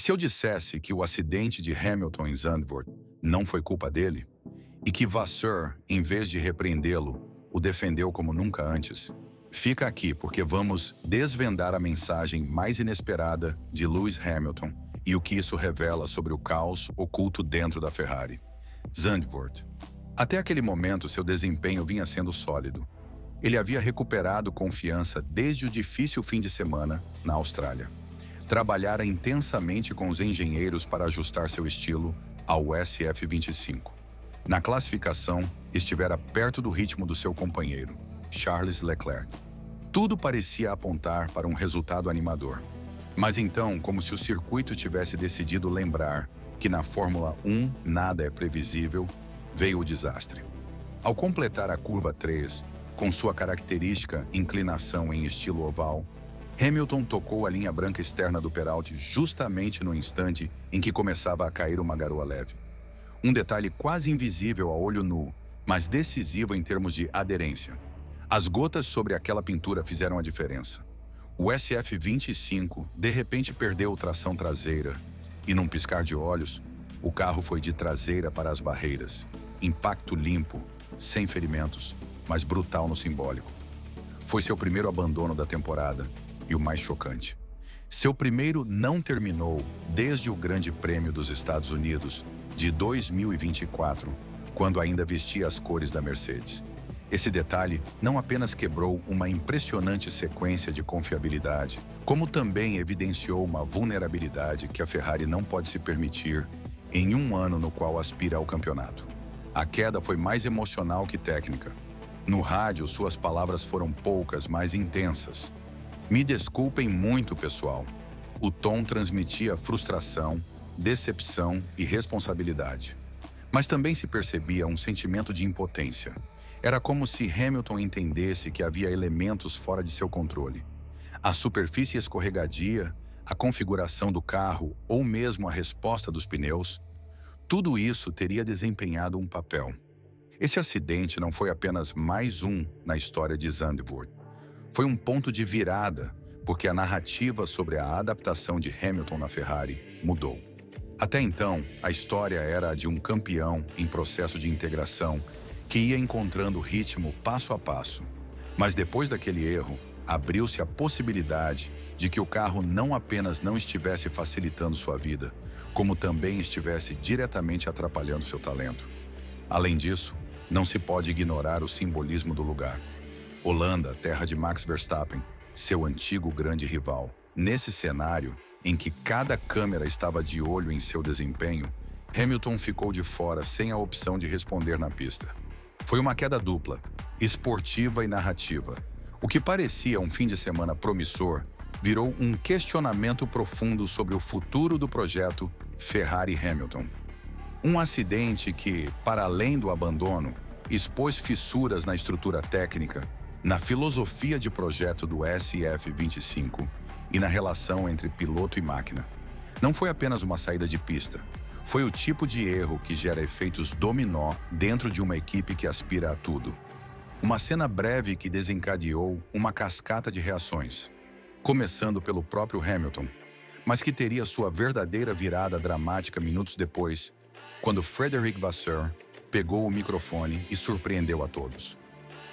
se eu dissesse que o acidente de Hamilton em Zandvoort não foi culpa dele? E que Vasseur, em vez de repreendê-lo, o defendeu como nunca antes? Fica aqui porque vamos desvendar a mensagem mais inesperada de Lewis Hamilton e o que isso revela sobre o caos oculto dentro da Ferrari. Zandvoort. Até aquele momento, seu desempenho vinha sendo sólido. Ele havia recuperado confiança desde o difícil fim de semana na Austrália. Trabalhara intensamente com os engenheiros para ajustar seu estilo ao SF25. Na classificação, estivera perto do ritmo do seu companheiro, Charles Leclerc. Tudo parecia apontar para um resultado animador. Mas então, como se o circuito tivesse decidido lembrar que na Fórmula 1 nada é previsível, veio o desastre. Ao completar a curva 3, com sua característica inclinação em estilo oval, Hamilton tocou a linha branca externa do peralte justamente no instante em que começava a cair uma garoa leve. Um detalhe quase invisível a olho nu, mas decisivo em termos de aderência. As gotas sobre aquela pintura fizeram a diferença. O SF25 de repente perdeu tração traseira e, num piscar de olhos, o carro foi de traseira para as barreiras. Impacto limpo, sem ferimentos, mas brutal no simbólico. Foi seu primeiro abandono da temporada e o mais chocante. Seu primeiro não terminou desde o Grande Prêmio dos Estados Unidos de 2024, quando ainda vestia as cores da Mercedes. Esse detalhe não apenas quebrou uma impressionante sequência de confiabilidade, como também evidenciou uma vulnerabilidade que a Ferrari não pode se permitir em um ano no qual aspira ao campeonato. A queda foi mais emocional que técnica. No rádio, suas palavras foram poucas, mas intensas. Me desculpem muito, pessoal. O tom transmitia frustração, decepção e responsabilidade. Mas também se percebia um sentimento de impotência. Era como se Hamilton entendesse que havia elementos fora de seu controle. A superfície escorregadia, a configuração do carro ou mesmo a resposta dos pneus, tudo isso teria desempenhado um papel. Esse acidente não foi apenas mais um na história de Zandvoort. Foi um ponto de virada, porque a narrativa sobre a adaptação de Hamilton na Ferrari mudou. Até então, a história era a de um campeão em processo de integração que ia encontrando ritmo passo a passo. Mas depois daquele erro, abriu-se a possibilidade de que o carro não apenas não estivesse facilitando sua vida, como também estivesse diretamente atrapalhando seu talento. Além disso, não se pode ignorar o simbolismo do lugar. Holanda, terra de Max Verstappen, seu antigo grande rival. Nesse cenário, em que cada câmera estava de olho em seu desempenho, Hamilton ficou de fora sem a opção de responder na pista. Foi uma queda dupla, esportiva e narrativa. O que parecia um fim de semana promissor virou um questionamento profundo sobre o futuro do projeto Ferrari-Hamilton. Um acidente que, para além do abandono, expôs fissuras na estrutura técnica, na filosofia de projeto do SF25 e na relação entre piloto e máquina. Não foi apenas uma saída de pista. Foi o tipo de erro que gera efeitos dominó dentro de uma equipe que aspira a tudo. Uma cena breve que desencadeou uma cascata de reações, começando pelo próprio Hamilton, mas que teria sua verdadeira virada dramática minutos depois, quando Frédéric Vasseur pegou o microfone e surpreendeu a todos.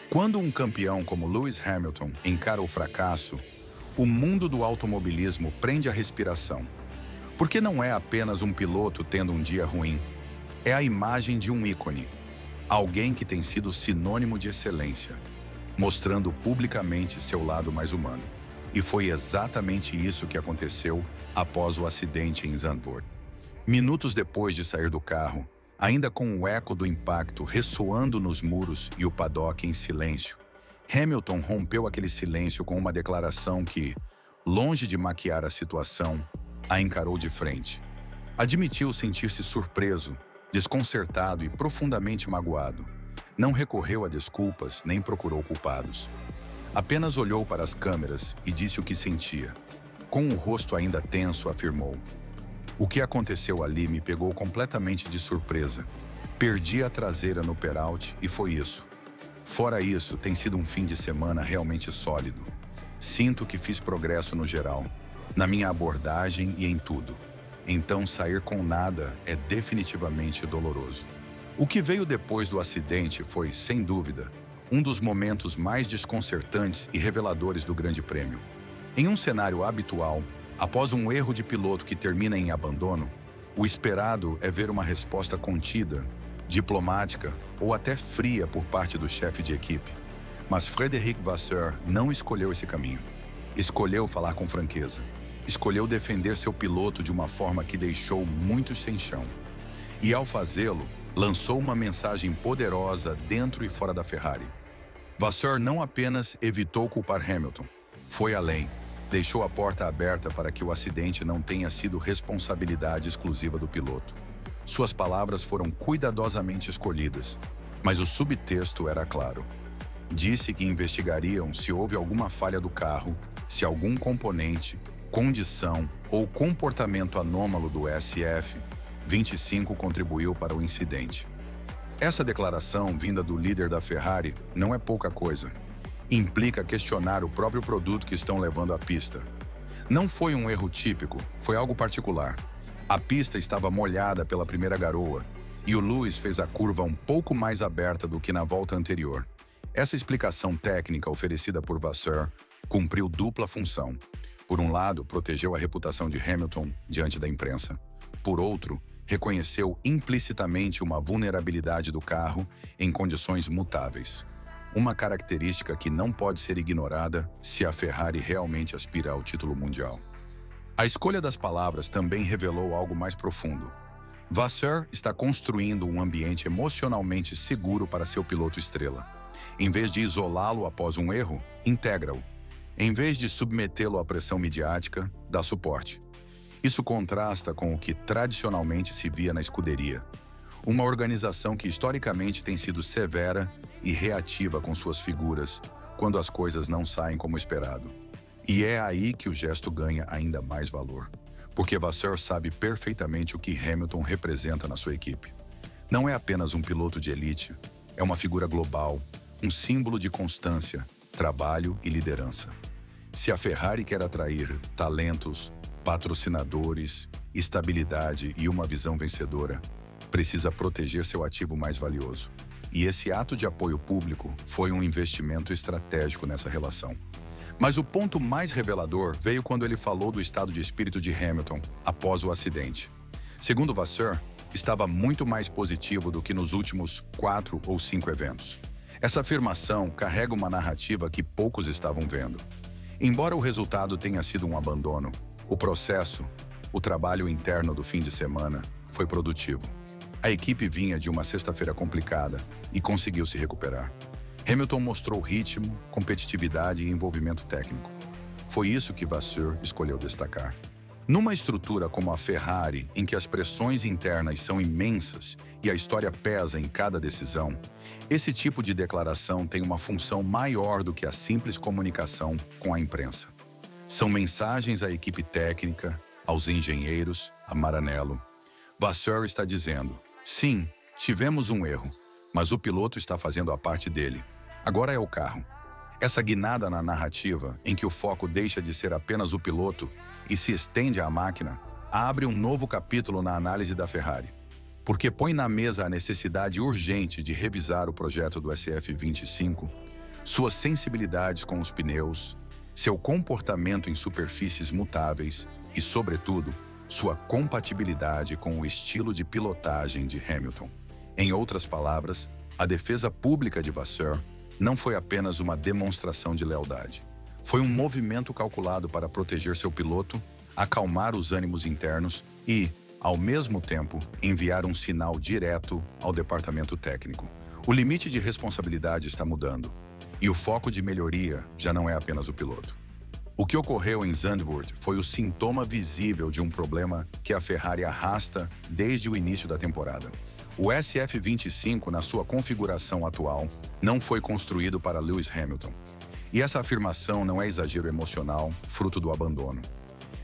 Quando um campeão como Lewis Hamilton encara o fracasso, o mundo do automobilismo prende a respiração. Porque não é apenas um piloto tendo um dia ruim, é a imagem de um ícone, alguém que tem sido sinônimo de excelência, mostrando publicamente seu lado mais humano. E foi exatamente isso que aconteceu após o acidente em Zandvoort. Minutos depois de sair do carro, ainda com o eco do impacto ressoando nos muros e o paddock em silêncio, Hamilton rompeu aquele silêncio com uma declaração que, longe de maquiar a situação, a encarou de frente. Admitiu sentir-se surpreso, desconcertado e profundamente magoado. Não recorreu a desculpas nem procurou culpados. Apenas olhou para as câmeras e disse o que sentia. Com o rosto ainda tenso, afirmou: "O que aconteceu ali me pegou completamente de surpresa. Perdi a traseira no peralte e foi isso. Fora isso, tem sido um fim de semana realmente sólido. Sinto que fiz progresso no geral, na minha abordagem e em tudo. então sair com nada é definitivamente doloroso. O que veio depois do acidente foi, sem dúvida, um dos momentos mais desconcertantes e reveladores do Grande Prêmio. Em um cenário habitual, após um erro de piloto que termina em abandono, o esperado é ver uma resposta contida, diplomática ou até fria por parte do chefe de equipe. Mas Frédéric Vasseur não escolheu esse caminho. Escolheu falar com franqueza. Escolheu defender seu piloto de uma forma que deixou muitos sem chão. E ao fazê-lo, lançou uma mensagem poderosa dentro e fora da Ferrari. Vasseur não apenas evitou culpar Hamilton, foi além. Deixou a porta aberta para que o acidente não tenha sido responsabilidade exclusiva do piloto. Suas palavras foram cuidadosamente escolhidas, mas o subtexto era claro. Disse que investigariam se houve alguma falha do carro, se algum componente, condição ou comportamento anômalo do SF25 contribuiu para o incidente. Essa declaração, vinda do líder da Ferrari, não é pouca coisa. Implica questionar o próprio produto que estão levando à pista. Não foi um erro típico, foi algo particular. A pista estava molhada pela primeira garoa e o Lewis fez a curva um pouco mais aberta do que na volta anterior. Essa explicação técnica oferecida por Vasseur cumpriu dupla função. Por um lado, protegeu a reputação de Hamilton diante da imprensa. Por outro, reconheceu implicitamente uma vulnerabilidade do carro em condições mutáveis. Uma característica que não pode ser ignorada se a Ferrari realmente aspira ao título mundial. A escolha das palavras também revelou algo mais profundo. Vasseur está construindo um ambiente emocionalmente seguro para seu piloto estrela. Em vez de isolá-lo após um erro, integra-o. Em vez de submetê-lo à pressão midiática, dá suporte. Isso contrasta com o que tradicionalmente se via na escuderia. Uma organização que historicamente tem sido severa e reativa com suas figuras quando as coisas não saem como esperado. E é aí que o gesto ganha ainda mais valor, porque Vasseur sabe perfeitamente o que Hamilton representa na sua equipe. Não é apenas um piloto de elite, é uma figura global, um símbolo de constância, trabalho e liderança. Se a Ferrari quer atrair talentos, patrocinadores, estabilidade e uma visão vencedora, precisa proteger seu ativo mais valioso. E esse ato de apoio público foi um investimento estratégico nessa relação. Mas o ponto mais revelador veio quando ele falou do estado de espírito de Hamilton após o acidente. Segundo Vasseur, estava muito mais positivo do que nos últimos 4 ou 5 eventos. Essa afirmação carrega uma narrativa que poucos estavam vendo. Embora o resultado tenha sido um abandono, o processo, o trabalho interno do fim de semana, foi produtivo. A equipe vinha de uma sexta-feira complicada e conseguiu se recuperar. Hamilton mostrou ritmo, competitividade e envolvimento técnico. Foi isso que Vasseur escolheu destacar. Numa estrutura como a Ferrari, em que as pressões internas são imensas e a história pesa em cada decisão, esse tipo de declaração tem uma função maior do que a simples comunicação com a imprensa. São mensagens à equipe técnica, aos engenheiros, a Maranello. Vasseur está dizendo, sim, tivemos um erro, mas o piloto está fazendo a parte dele. Agora é o carro. Essa guinada na narrativa, em que o foco deixa de ser apenas o piloto e se estende à máquina, abre um novo capítulo na análise da Ferrari, porque põe na mesa a necessidade urgente de revisar o projeto do SF25, suas sensibilidades com os pneus, seu comportamento em superfícies mutáveis e, sobretudo, sua compatibilidade com o estilo de pilotagem de Hamilton. Em outras palavras, a defesa pública de Vasseur não foi apenas uma demonstração de lealdade. Foi um movimento calculado para proteger seu piloto, acalmar os ânimos internos e, ao mesmo tempo, enviar um sinal direto ao departamento técnico. O limite de responsabilidade está mudando, e o foco de melhoria já não é apenas o piloto. O que ocorreu em Zandvoort foi o sintoma visível de um problema que a Ferrari arrasta desde o início da temporada. O SF25, na sua configuração atual, não foi construído para Lewis Hamilton. E essa afirmação não é exagero emocional, fruto do abandono.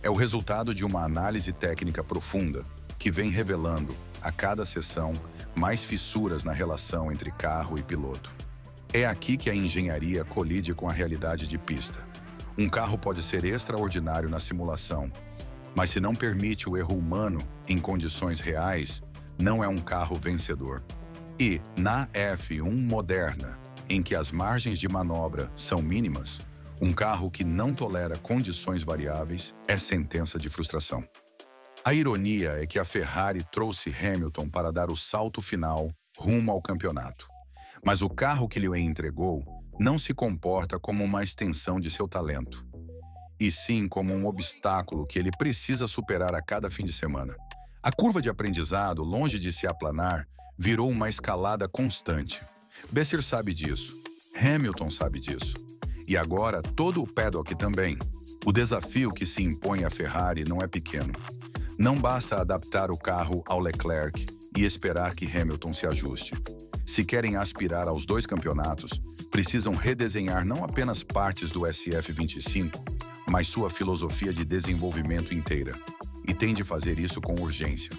É o resultado de uma análise técnica profunda, que vem revelando, a cada sessão, mais fissuras na relação entre carro e piloto. É aqui que a engenharia colide com a realidade de pista. Um carro pode ser extraordinário na simulação, Mas se não permite o erro humano em condições reais, não é um carro vencedor. E, na F1 moderna, em que as margens de manobra são mínimas, um carro que não tolera condições variáveis é sentença de frustração. A ironia é que a Ferrari trouxe Hamilton para dar o salto final rumo ao campeonato. Mas o carro que lhe entregou não se comporta como uma extensão de seu talento, e sim como um obstáculo que ele precisa superar a cada fim de semana. A curva de aprendizado, longe de se aplanar, virou uma escalada constante. Besser sabe disso, Hamilton sabe disso, e agora todo o paddock também. O desafio que se impõe à Ferrari não é pequeno. Não basta adaptar o carro ao Leclerc e esperar que Hamilton se ajuste. Se querem aspirar aos 2 campeonatos, precisam redesenhar não apenas partes do SF25, mas sua filosofia de desenvolvimento inteira. E tem de fazer isso com urgência.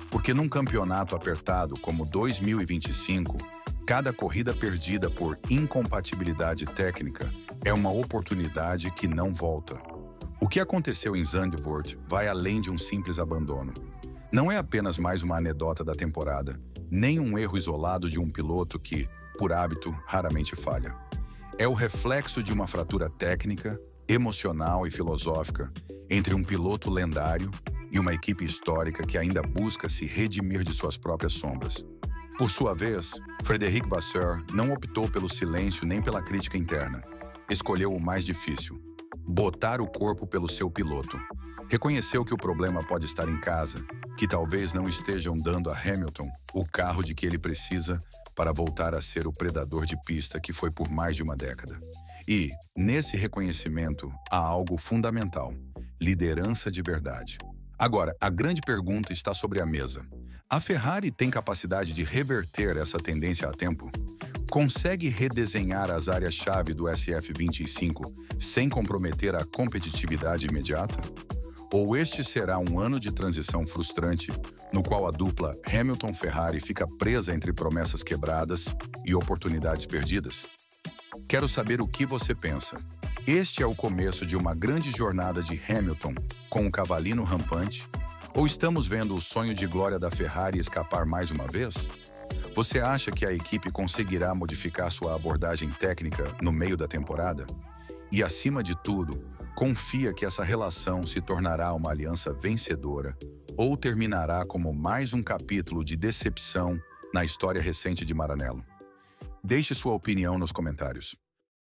Porque num campeonato apertado como 2025, cada corrida perdida por incompatibilidade técnica é uma oportunidade que não volta. O que aconteceu em Zandvoort vai além de um simples abandono. Não é apenas mais uma anedota da temporada, nem um erro isolado de um piloto que, por hábito, raramente falha. É o reflexo de uma fratura técnica, emocional e filosófica entre um piloto lendário e uma equipe histórica que ainda busca se redimir de suas próprias sombras. Por sua vez, Frederic Vasseur não optou pelo silêncio nem pela crítica interna. Escolheu o mais difícil: botar o corpo pelo seu piloto. Reconheceu que o problema pode estar em casa, que talvez não estejam dando a Hamilton o carro de que ele precisa para voltar a ser o predador de pista que foi por mais de uma década. E, nesse reconhecimento, há algo fundamental: liderança de verdade. Agora, a grande pergunta está sobre a mesa. A Ferrari tem capacidade de reverter essa tendência a tempo? Consegue redesenhar as áreas-chave do SF25 sem comprometer a competitividade imediata? Ou este será um ano de transição frustrante, no qual a dupla Hamilton-Ferrari fica presa entre promessas quebradas e oportunidades perdidas? Quero saber o que você pensa. Este é o começo de uma grande jornada de Hamilton com um cavalino rampante? Ou estamos vendo o sonho de glória da Ferrari escapar mais uma vez? Você acha que a equipe conseguirá modificar sua abordagem técnica no meio da temporada? E, acima de tudo, confia que essa relação se tornará uma aliança vencedora ou terminará como mais um capítulo de decepção na história recente de Maranello? Deixe sua opinião nos comentários.